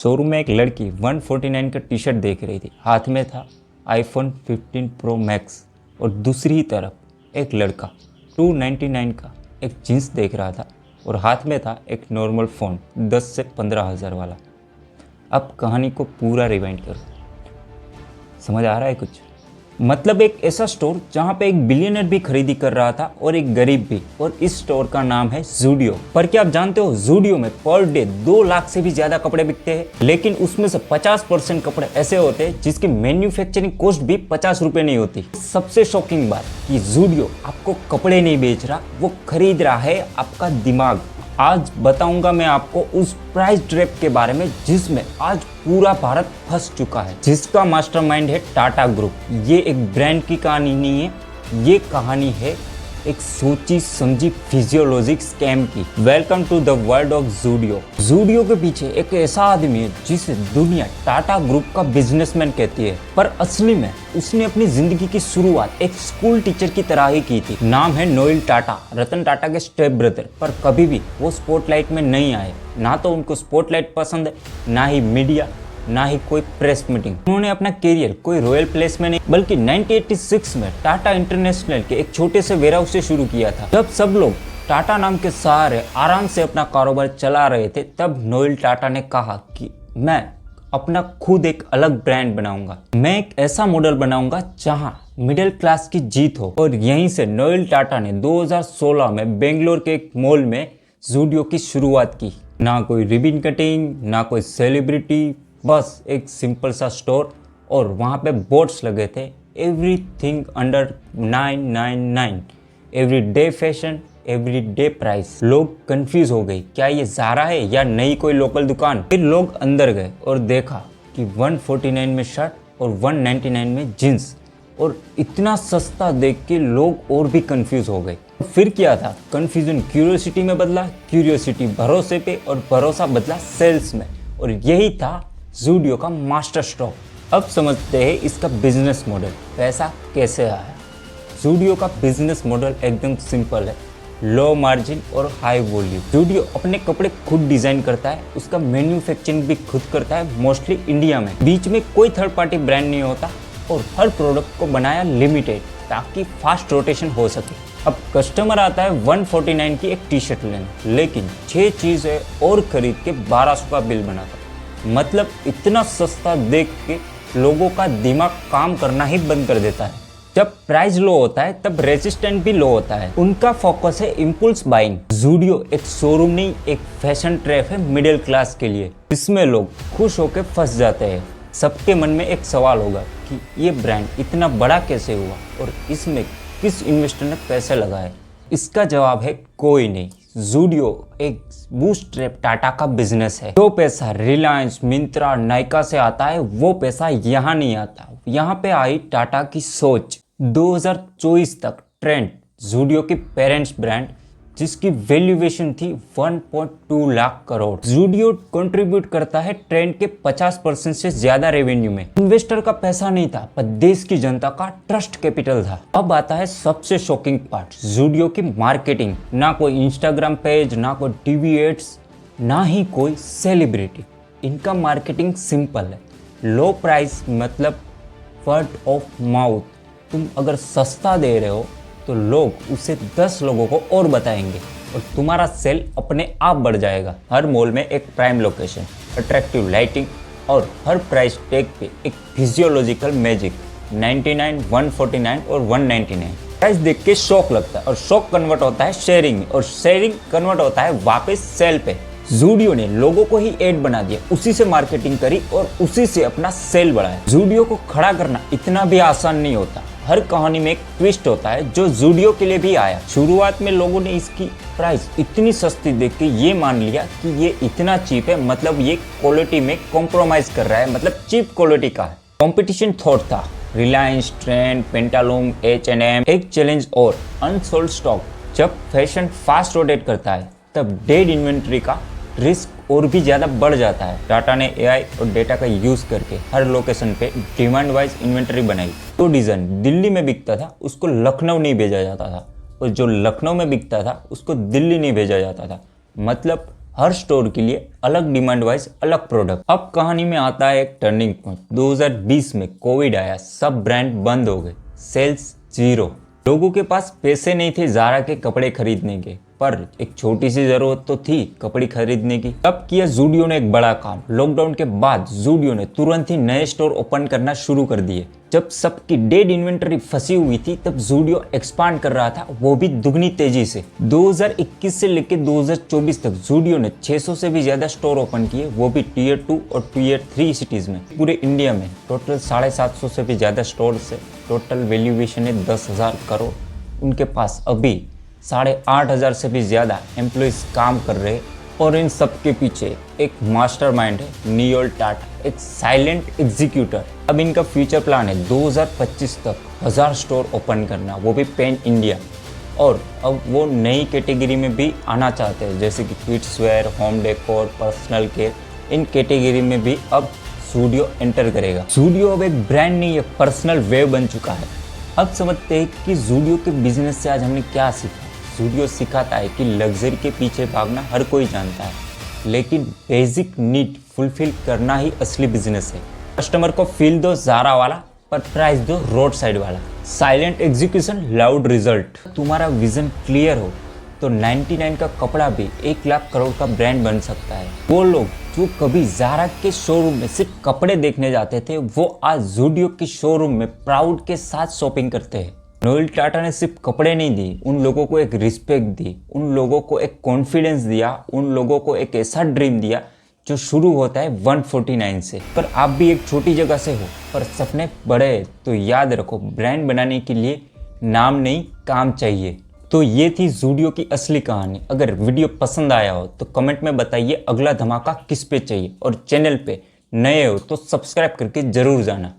Showroom में एक लड़की 149 का टी शर्ट देख रही थी। हाथ में था iPhone 15 Pro Max और दूसरी ही तरफ एक लड़का 299 का एक जीन्स देख रहा था और हाथ में था एक नॉर्मल फ़ोन 10 से 15 हज़ार वाला। अब कहानी को पूरा रिवाइंड करो। समझ आ रहा है कुछ? मतलब एक ऐसा स्टोर जहाँ पे एक बिलियनर भी खरीदी कर रहा था और एक गरीब भी, और इस स्टोर का नाम है ज़ूडियो। पर क्या आप जानते हो ज़ूडियो में पर डे 2 लाख से भी ज्यादा कपड़े बिकते हैं, लेकिन उसमें से 50% कपड़े ऐसे होते हैं जिसकी मैन्युफैक्चरिंग कॉस्ट भी 50 रुपए नहीं होती। सबसे शॉकिंग बात कि ज़ूडियो आपको कपड़े नहीं बेच रहा, वो खरीद रहा है आपका दिमाग। आज बताऊंगा मैं आपको उस प्राइस ट्रैप के बारे में जिसमें आज पूरा भारत फंस चुका है, जिसका मास्टरमाइंड है टाटा ग्रुप। ये एक ब्रांड की कहानी नहीं है, ये कहानी है एक सोची समझी फिजियोलॉजिक स्कैम की। Welcome to the world of Zudio. Zudio के पीछे एक ऐसा आदमी है जिसे दुनिया टाटा ग्रुप का बिजनेसमैन कहती है, पर असली में उसने अपनी जिंदगी की शुरुआत एक स्कूल टीचर की तरह ही की थी। नाम है नोएल टाटा, रतन टाटा के स्टेप ब्रदर। पर कभी भी वो स्पॉटलाइट में नहीं आए, ना तो उनको स्पॉटलाइट पसंद है, ना ही मीडिया, ना ही कोई प्रेस मीटिंग। उन्होंने अपना करियर कोई रॉयल प्लेस में नहीं बल्कि 1986 में टाटा इंटरनेशनल के एक छोटे से वेयरहाउस से शुरू किया था। जब सब लोग टाटा नाम के सहारे आराम से अपना कारोबार चला रहे थे, तब नोएल टाटा ने कहा कि मैं अपना खुद एक अलग ब्रांड बनाऊंगा, मैं एक ऐसा मॉडल बनाऊंगा जहां मिडिल क्लास की जीत हो। और यहीं से नोएल टाटा ने 2016 में बेंगलोर के एक मॉल में ज़ूडियो की शुरुआत की। ना कोई रिबन कटिंग, ना कोई सेलिब्रिटी, बस एक सिंपल सा स्टोर, और वहाँ पे बोर्ड्स लगे थे, everything under 999, every day fashion, every day price. लोग कंफ्यूज हो गए, क्या ये ज़ारा है या नई कोई लोकल दुकान। फिर लोग अंदर गए और देखा कि 149 में शर्ट और 199 में जीन्स, और इतना सस्ता देख के लोग और भी कंफ्यूज हो गए। फिर क्या था, कंफ्यूजन क्यूरियोसिटी में बदला, क्यूरियोसिटी भरोसे पे, और भरोसा बदला सेल्स में, और यही था ज़ूडियो का मास्टर स्ट्रोक। अब समझते हैं इसका बिजनेस मॉडल पैसा कैसे आया। ज़ूडियो का बिजनेस मॉडल एकदम सिंपल है, लो मार्जिन और हाई वॉल्यूम। ज़ूडियो अपने कपड़े खुद डिजाइन करता है, उसका मैन्युफैक्चरिंग भी खुद करता है, मोस्टली इंडिया में। बीच में कोई थर्ड पार्टी ब्रांड नहीं होता, और हर प्रोडक्ट को बनाया लिमिटेड ताकि फास्ट रोटेशन हो सके। अब कस्टमर आता है 149 की एक टी शर्ट लेने, लेकिन 6 चीज़ें और खरीद के 1200 का बिल बनाता। मतलब इतना सस्ता देख के लोगों का दिमाग काम करना ही बंद कर देता है। जब प्राइस लो होता है तब रेजिस्टेंस भी लो होता है। उनका फोकस है इम्पल्स बाइंग। ज़ूडियो एक शोरूम नहीं, एक फैशन ट्रैप है मिडिल क्लास के लिए, जिसमें लोग खुश होकर फंस जाते हैं। सबके मन में एक सवाल होगा कि ये ब्रांड इतना बड़ा कैसे हुआ और इसमें किस इन्वेस्टर ने पैसे लगाए। इसका जवाब है कोई नहीं। ज़ूडियो एक बूटस्ट्रैप टाटा का बिजनेस है। जो पैसा रिलायंस, मिंत्रा, नायका से आता है, वो पैसा यहाँ नहीं आता। यहाँ पे आई टाटा की सोच। 2024 तक ट्रेंड ज़ूडियो की पेरेंट्स ब्रांड, जिसकी वैल्यूएशन थी 1.2 लाख करोड़। ज़ूडियो कंट्रीब्यूट करता है ट्रेंड के 50% से ज्यादा रेवेन्यू में। इन्वेस्टर का पैसा नहीं था, पर देश की जनता का ट्रस्ट कैपिटल था। अब आता है सबसे शॉकिंग पार्ट, ज़ूडियो की मार्केटिंग। ना कोई इंस्टाग्राम पेज, ना कोई टीवी एड्स, ना ही कोई सेलिब्रिटी। इनका मार्केटिंग सिंपल है, लो प्राइस मतलब वर्ड ऑफ माउथ। तुम अगर सस्ता दे रहे हो तो लोग उसे 10 लोगों को और बताएंगे और तुम्हारा सेल अपने आप बढ़ जाएगा। हर मॉल में एक प्राइम लोकेशन, अट्रैक्टिव लाइटिंग, और हर प्राइस टैग पे एक फिजियोलॉजिकल मैजिक। 99, 149 और 199 प्राइस देख के शौक लगता है, और शौक कन्वर्ट होता है शेयरिंग में, और शेयरिंग कन्वर्ट होता है वापस सेल पे। ज़ूडियो ने लोगों को ही एड बना दिया, उसी से मार्केटिंग करी और उसी से अपना सेल बढ़ाया। ज़ूडियो को खड़ा करना इतना भी आसान नहीं होता। हर कहानी में एक ट्विस्ट होता है जो ज़ूडियो के लिए भी आया। शुरुआत में लोगों ने इसकी प्राइस इतनी सस्ती देख के ये मान लिया कि ये इतना चीप है, मतलब ये क्वालिटी में कॉम्प्रोमाइज कर रहा है, मतलब चीप क्वालिटी का है। कंपटीशन थॉट था रिलायंस, ट्रेंड, पेंटालून, H&M। एक चैलेंज और, अनसोल्ड स्टॉक। जब फैशन फास्ट रोटेट करता है तब डेड इन्वेंट्री का रिस्क और भी ज़्यादा बढ़ जाता है। टाटा ने AI और डेटा का यूज़ करके हर लोकेशन पे डिमांड वाइज इन्वेंट्री बनाई। तो डिज़ाइन दिल्ली में बिकता था उसको लखनऊ नहीं भेजा जाता था, और जो लखनऊ में बिकता था उसको दिल्ली नहीं भेजा जाता था। मतलब हर स्टोर के लिए अलग डिमांड वाइज अलग प्रोडक्ट। अब कहानी में आता है एक टर्निंग पॉइंट। 2020 में कोविड आया, सब ब्रांड बंद हो गए, सेल्स जीरो। लोगों के पास पैसे नहीं थे ज़ारा के कपड़े खरीदने के, पर एक छोटी सी जरूरत तो थी कपड़े खरीदने की। तब किया ज़ूडियो ने एक बड़ा काम। लॉकडाउन के बाद ज़ूडियो ने तुरंत ही नए स्टोर ओपन करना शुरू कर दिए। जब सबकी डेड इन्वेंटरी फंसी हुई थी तब ज़ूडियो एक्सपांड कर रहा था, वो भी दुगनी तेजी से। 2021 से लेकर 2024 तक ज़ूडियो ने 600 से भी ज्यादा स्टोर ओपन किए, वो भी टियर 2 और टियर 3 सिटीज में। पूरे इंडिया में टोटल 750 से भी ज्यादा स्टोर से टोटल वैल्यूएशन है 10,000 करोड़। उनके पास अभी 8,500 से भी ज़्यादा एम्प्लॉयज़ काम कर रहे हैं और इन सब के पीछे एक मास्टरमाइंड है, नियोल टाटा, एक साइलेंट एग्जीक्यूटर। अब इनका फ्यूचर प्लान है 2025 तक 1000 स्टोर ओपन करना, वो भी पैन इंडिया। और अब वो नई कैटेगरी में भी आना चाहते हैं, जैसे कि kids wear, home decor, personal care. इन कैटेगरी में भी अब ज़ूडियो एंटर करेगा। ज़ूडियो अब एक ब्रांड नहीं, एक पर्सनल वेव बन चुका है। अब समझते हैं कि ज़ूडियो के बिजनेस से आज हमने क्या सीखा। ज़ूडियो सिखाता है कि लग्जरी के पीछे भागना हर कोई जानता है, लेकिन बेसिक नीड फुलफिल करना ही असली बिजनेस है। कस्टमर को फील दो ज़ारा वाला, पर प्राइस दो रोड साइड वाला। Silent execution, loud result. तुम्हारा विजन क्लियर हो तो 99 का कपड़ा भी 1 लाख करोड़ का ब्रांड बन सकता है। वो लोग जो कभी ज़ारा के शोरूम में सिर्फ कपड़े देखने जाते थे, वो आज ज़ूडियो के शोरूम में प्राउड के साथ शॉपिंग करते हैं। नियोल टाटा ने सिर्फ कपड़े नहीं दी, उन लोगों को एक रिस्पेक्ट दी, उन लोगों को एक कॉन्फिडेंस दिया, उन लोगों को एक ऐसा ड्रीम दिया जो शुरू होता है 149 से। पर आप भी एक छोटी जगह से हो पर सपने बड़े हैं, तो याद रखो ब्रांड बनाने के लिए नाम नहीं, काम चाहिए। तो ये थी ज़ूडियो की असली कहानी। अगर वीडियो पसंद आया हो तो कमेंट में बताइए अगला धमाका किस पे चाहिए, और चैनल पे नए हो तो सब्सक्राइब करके जरूर जाना।